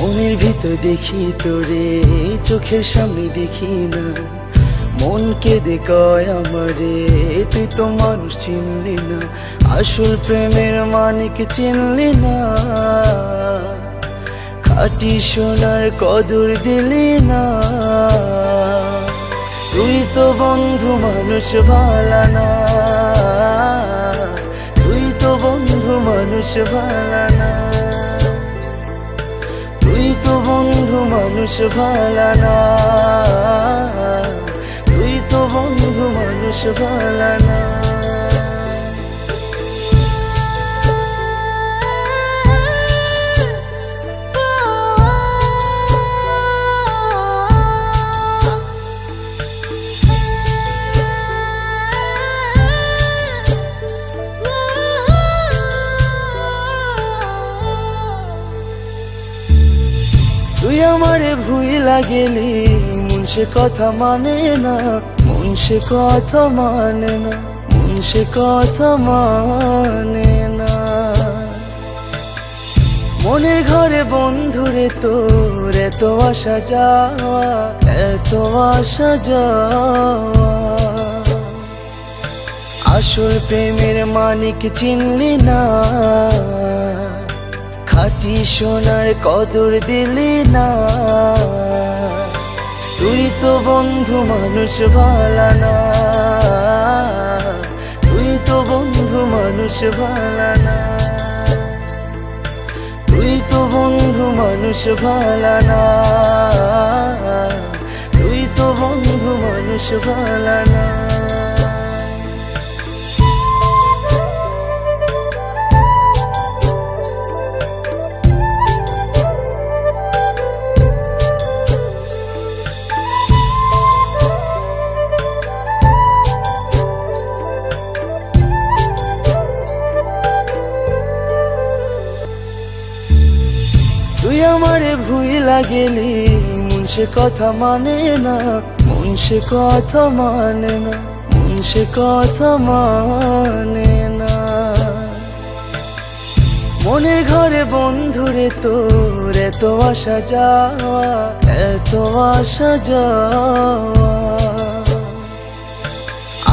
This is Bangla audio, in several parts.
মনের ভিতর দেখি তোরে, চোখের সামনে দেখি না। মন কেঁদে কয় আমারে, তুই তো মানুষ চিনলি না। আসল প্রেমের মানিক চিনলি না। খাঁটি সোনার কদর দিলি না। তুই তো বন্ধু মানুষ ভালা না। তুই তো বন্ধু মানুষ ভালা না। তুই তো বন্ধু মানুষ ভালা না। তুই তো বন্ধু মানুষ ভালা না। তুই আমারে ভুইলা গেলি, মন সে কথা মানে না। মন সে কথা মানে না। মন সে কথা মানে না। মনের ঘরে বন্ধুরে তোর এত আসা যাওয়া, এত আসা যাওয়া। আসল প্রেমের মানিক চিনলি না। খাঁটি সোনার কদর দিলি না। তুই তো বন্ধু মানুষ ভালা না। তুই তো বন্ধু মানুষ ভালা না। তুই তো বন্ধু মানুষ ভালা না। তুই তো বন্ধু মানুষ ভালা না। তুই আমারে ভুইলা গেলি, মন সে কথা মানে না। মন সে কথা মানে না। মন সে কথা মানে না। মনের ঘরে বন্ধুরে তোর এত আসা যাওয়া, এত আসা যাওয়া।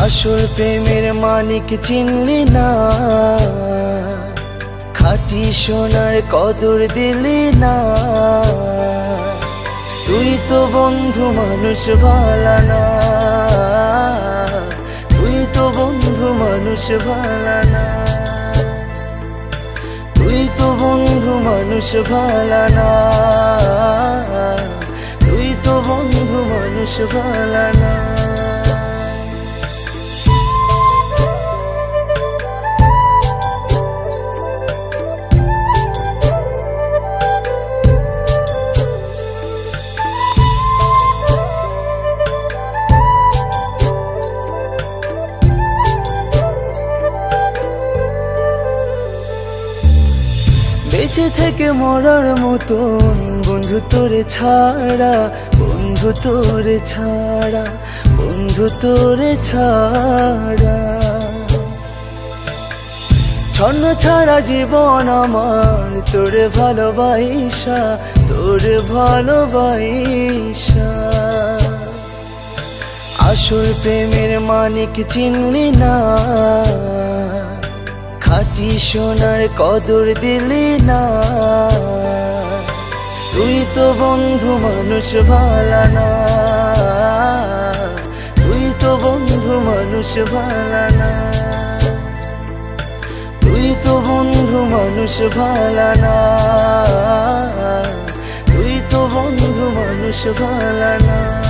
আসল প্রেমের মানিক চিনলি না। খাঁটি সোনার কদর দিলি না। তুই তো বন্ধু মানুষ ভালা না। তুই তো বন্ধু মানুষ ভালা না। তুই তো বন্ধু মানুষ ভালা না। তুই তো বন্ধু মানুষ ভালা না। বেঁচে থেকে মরার মতন বন্ধু তোরে ছাড়া, বন্ধু তোরে ছাড়া, বন্ধু তোরে ছাড়া। ছন্ন ছাড়া জীবন আমার, তোরে ভালোবাসা, তোরে ভালোবাসা। আসল প্রেমের মানিক চিনলি না। খাঁটি সোনার কদর দিলি না। তুই তো বন্ধু মানুষ ভালা না। তুই তো বন্ধু মানুষ ভালা না। তুই তো বন্ধু মানুষ ভালা না। তুই তো বন্ধু মানুষ ভালা না।